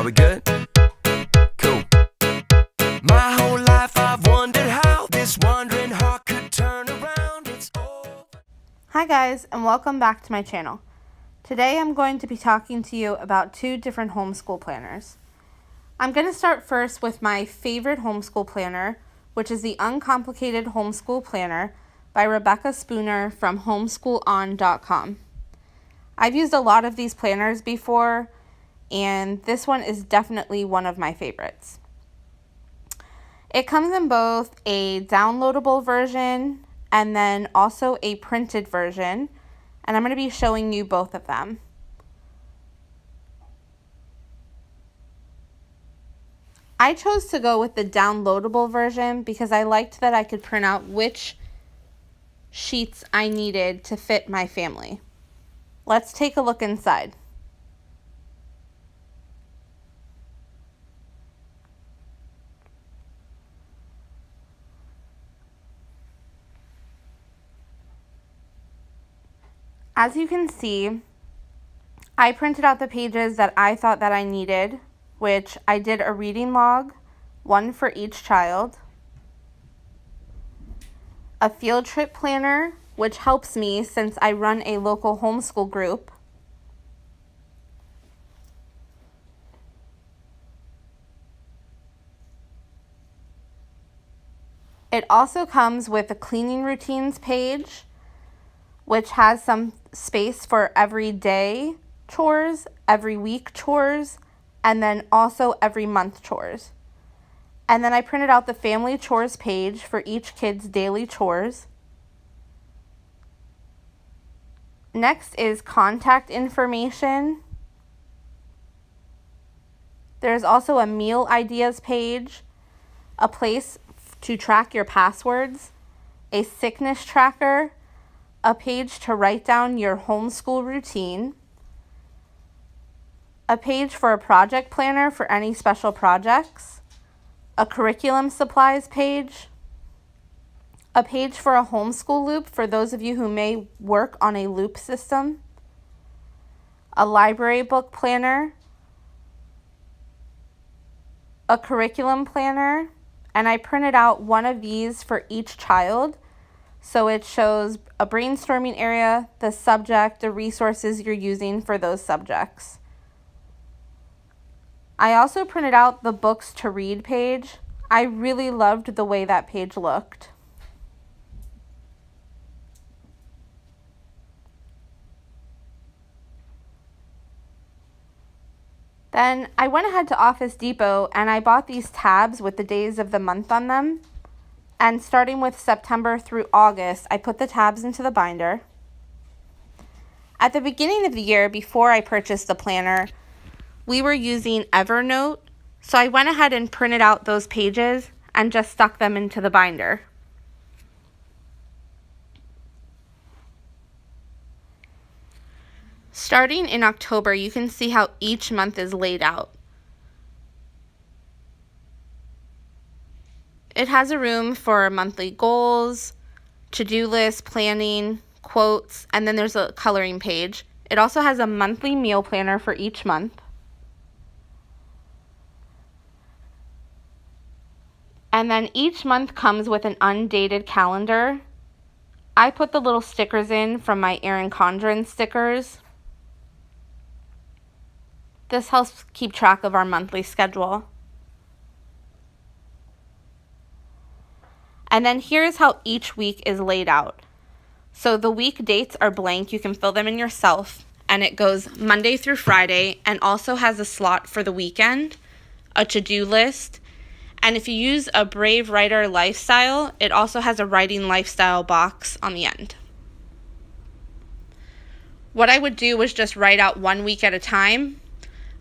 we good? Cool. My whole life I've wondered how this wandering heart could turn around. It's over. Hi guys, and welcome back to my channel. Today I'm going to be talking to you about two different homeschool planners. I'm going to start first with my favorite homeschool planner, which is the Uncomplicated Homeschool Planner by Rebecca Spooner from homeschoolon.com. I've used a lot of these planners before, and this one is definitely one of my favorites. It comes in both a downloadable version and then also a printed version, and I'm going to be showing you both of them. I chose to go with the downloadable version because I liked that I could print out which sheets I needed to fit my family. Let's take a look inside. As you can see, I printed out the pages that I thought that I needed, which I did a reading log, one for each child, a field trip planner, which helps me since I run a local homeschool group, it also comes with a cleaning routines page, which has some space for every day chores, every week chores, and then also every month chores. And then I printed out the family chores page for each kid's daily chores. Next is contact information. There's also a meal ideas page, a place to track your passwords, a sickness tracker, a page to write down your homeschool routine, a page for a project planner for any special projects, a curriculum supplies page, a page for a homeschool loop for those of you who may work on a loop system, a library book planner, a curriculum planner, and I printed out one of these for each child. So it shows a brainstorming area, the subject, the resources you're using for those subjects. I also printed out the books to read page. I really loved the way that page looked. Then I went ahead to Office Depot and I bought these tabs with the days of the month on them. And starting with September through August, I put the tabs into the binder. At the beginning of the year, before I purchased the planner, we were using Evernote, so I went ahead and printed out those pages and just stuck them into the binder. Starting in October, you can see how each month is laid out. It has a room for monthly goals, to-do list, planning, quotes, and then there's a coloring page. It also has a monthly meal planner for each month. And then each month comes with an undated calendar. I put the little stickers in from my Erin Condren stickers. This helps keep track of our monthly schedule. And then here's how each week is laid out. So the week dates are blank. You can fill them in yourself. And it goes Monday through Friday and also has a slot for the weekend, a to-do list. And if you use a Brave Writer Lifestyle, it also has a writing lifestyle box on the end. What I would do was just write out 1 week at a time.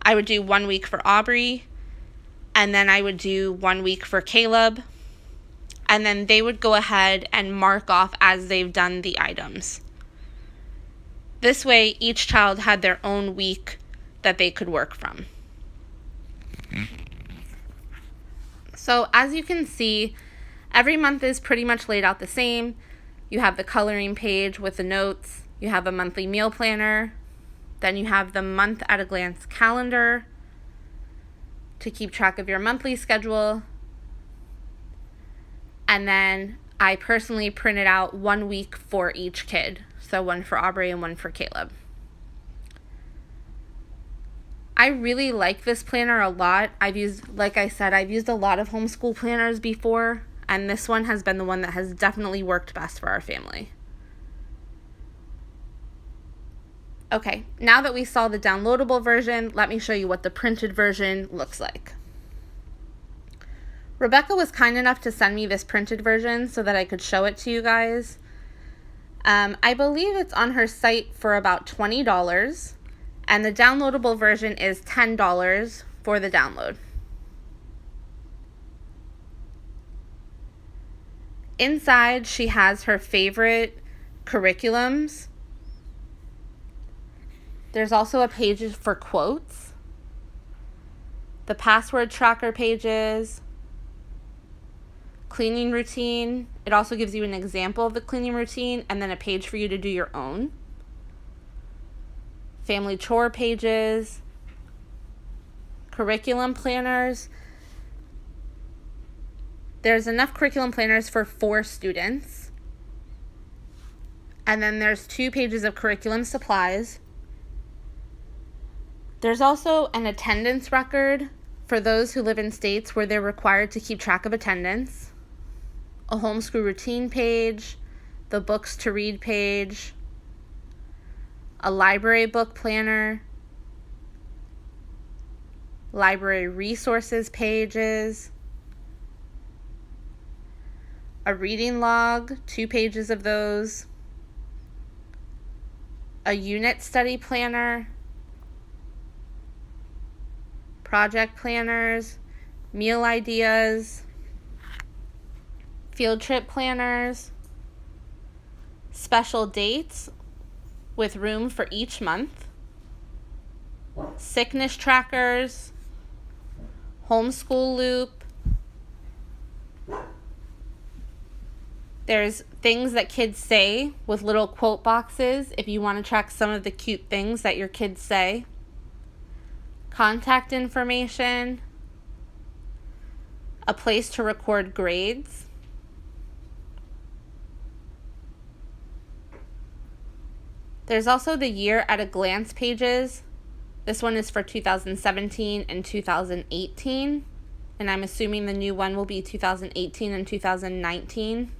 I would do 1 week for Aubrey, and then I would do 1 week for Caleb, and then they would go ahead and mark off as they've done the items. This way, each child had their own week that they could work from. So as you can see, every month is pretty much laid out the same. You have the coloring page with the notes. You have a monthly meal planner. Then you have the month at a glance calendar. to keep track of your monthly schedule. And then I personally printed out 1 week for each kid. So one for Aubrey and one for Caleb. I really like this planner a lot. Like I said, I've used a lot of homeschool planners before, and this one has been the one that has definitely worked best for our family. Okay, now that we saw the downloadable version, let me show you what the printed version looks like. Rebecca was kind enough to send me this printed version so that I could show it to you guys. I believe it's on her site for about $20. And the downloadable version is $10 for the download. Inside, she has her favorite curriculums. There's also a page for quotes, the password tracker pages, cleaning routine. It also gives you an example of the cleaning routine and then a page for you to do your own. Family chore pages, curriculum planners. There's enough curriculum planners for 4 students. And then there's 2 pages of curriculum supplies. There's also an attendance record for those who live in states where they're required to keep track of attendance, a homeschool routine page, the books to read page, a library book planner, library resources pages, a reading log, 2 pages of those, a unit study planner, project planners, meal ideas, field trip planners, special dates with room for each month, sickness trackers, homeschool loop. There's things that kids say with little quote boxes if you want to track some of the cute things that your kids say. Contact information, a place to record grades, there's also the year at a glance pages. This one is for 2017 and 2018, and I'm assuming the new one will be 2018 and 2019.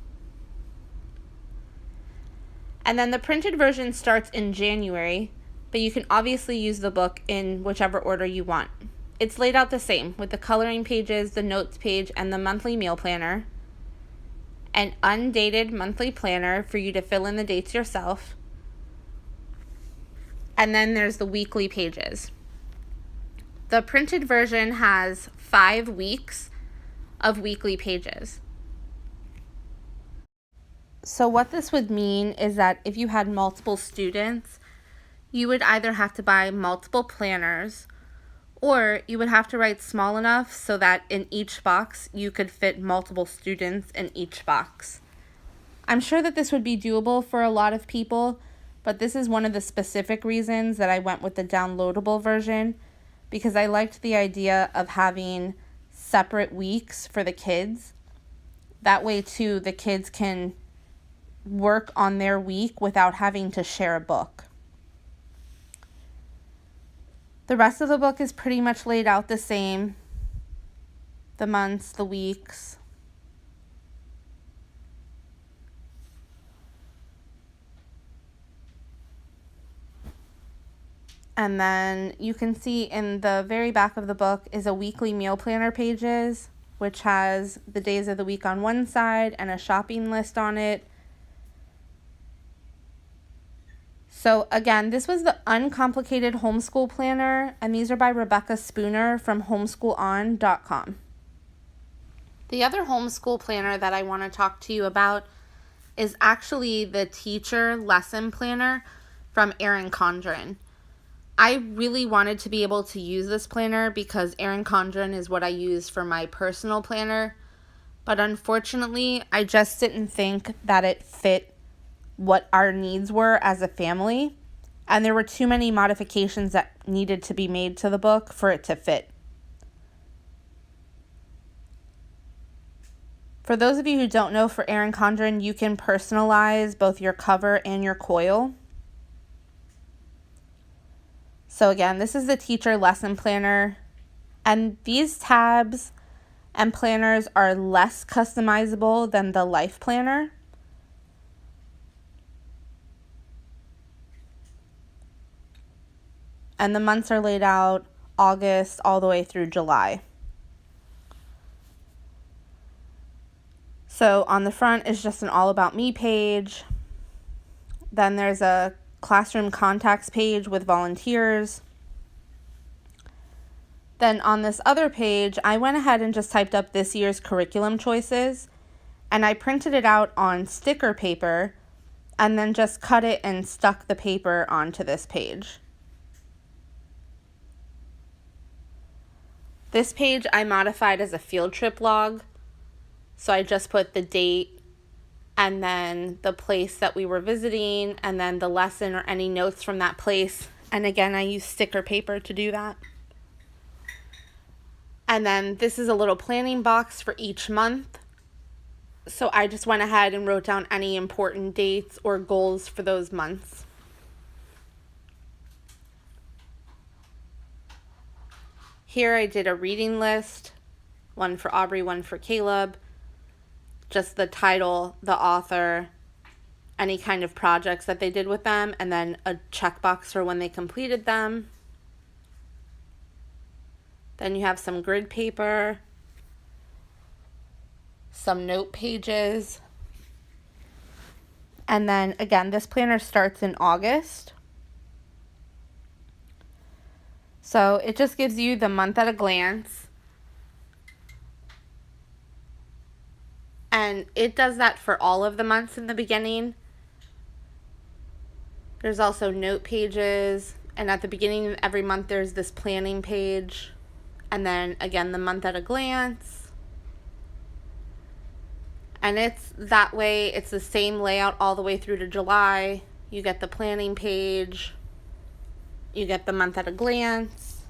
And then the printed version starts in January, but you can obviously use the book in whichever order you want. It's laid out the same, with the coloring pages, the notes page, and the monthly meal planner, an undated monthly planner for you to fill in the dates yourself, and then there's the weekly pages. The printed version has 5 weeks of weekly pages. So what this would mean is that if you had multiple students, you would either have to buy multiple planners, or you would have to write small enough so that in each box you could fit multiple students in each box. I'm sure that this would be doable for a lot of people, but this is one of the specific reasons that I went with the downloadable version, because I liked the idea of having separate weeks for the kids. That way, too, the kids can work on their week without having to share a book. The rest of the book is pretty much laid out the same. The months, the weeks. And then you can see in the very back of the book is a weekly meal planner pages, which has the days of the week on one side and a shopping list on it. So again, this was the Uncomplicated Homeschool Planner, and these are by Rebecca Spooner from homeschoolon.com. The other homeschool planner that I want to talk to you about is actually the teacher lesson planner from Erin Condren. I really wanted to be able to use this planner because Erin Condren is what I use for my personal planner, but unfortunately, I just didn't think that it fit what our needs were as a family, and there were too many modifications that needed to be made to the book for it to fit. For those of you who don't know, for Erin Condren, you can personalize both your cover and your coil. So again, this is the teacher lesson planner, and these tabs and planners are less customizable than the life planner. And the months are laid out August all the way through July. So on the front is just an all about me page. Then there's a classroom contacts page with volunteers. Then on this other page, I went ahead and just typed up this year's curriculum choices, and I printed it out on sticker paper and then just cut it and stuck the paper onto this page. This page I modified as a field trip log, so I just put the date and then the place that we were visiting and then the lesson or any notes from that place. And again, I used sticker paper to do that. And then this is a little planning box for each month. So I just went ahead and wrote down any important dates or goals for those months. Here I did a reading list, one for Aubrey, one for Caleb, just the title, the author, any kind of projects that they did with them, and then a checkbox for when they completed them. Then you have some grid paper, some note pages, and then again, this planner starts in August. So it just gives you the month at a glance. And it does that for all of the months in the beginning. There's also note pages. And at the beginning of every month, there's this planning page. And then again, the month at a glance. And it's that way, it's the same layout all the way through to July. You get the planning page. You get the month at a glance.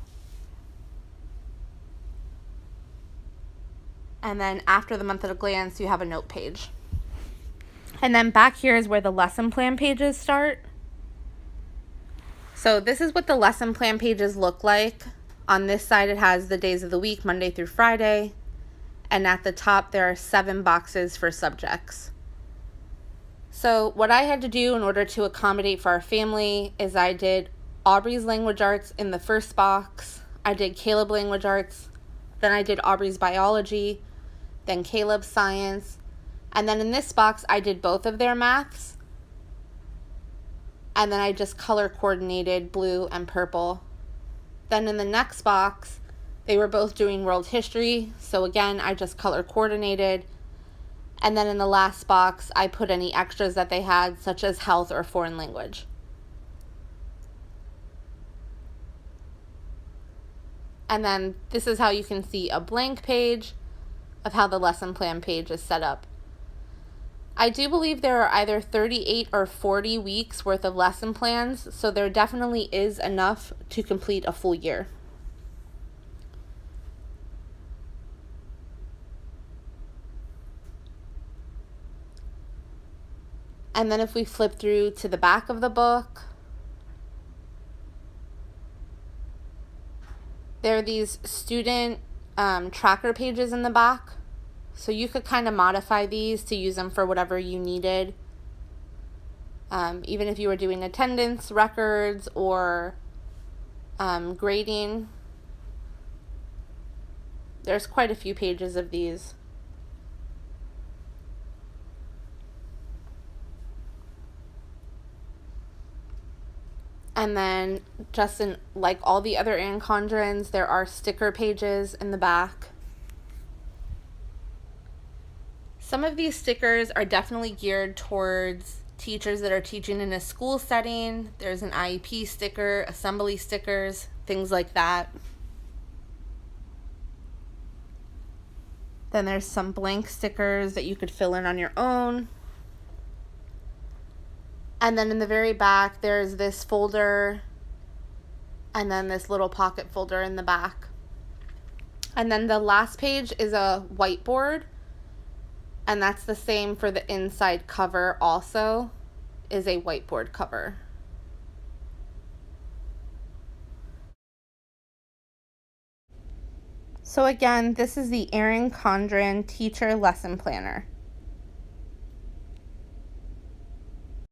And then after the month at a glance, you have a note page. And then back here is where the lesson plan pages start. So this is what the lesson plan pages look like. On this side, it has the days of the week, Monday through Friday. And at the top, there are 7 boxes for subjects. So what I had to do in order to accommodate for our family is I did Aubrey's language arts in the first box. I did Caleb language arts. Then I did Aubrey's biology. Then Caleb's science. And then in this box, I did both of their maths. And then I just color coordinated blue and purple. Then in the next box, they were both doing world history. So again, I just color coordinated. And then in the last box, I put any extras that they had, such as health or foreign language. And then this is how you can see a blank page of how the lesson plan page is set up. I do believe there are either 38 or 40 weeks worth of lesson plans, so there definitely is enough to complete a full year. And then if we flip through to the back of the book, there are these student tracker pages in the back. So you could kind of modify these to use them for whatever you needed. Even if you were doing attendance records or grading. There's quite a few pages of these. And then just like all the other Erin Condrens, there are sticker pages in the back. Some of these stickers are definitely geared towards teachers that are teaching in a school setting. There's an IEP sticker, assembly stickers, things like that. Then there's some blank stickers that you could fill in on your own. And then in the very back, there's this folder and then this little pocket folder in the back. And then the last page is a whiteboard. And that's the same for the inside cover also, is a whiteboard cover. So again, this is the Erin Condren Teacher Lesson Planner.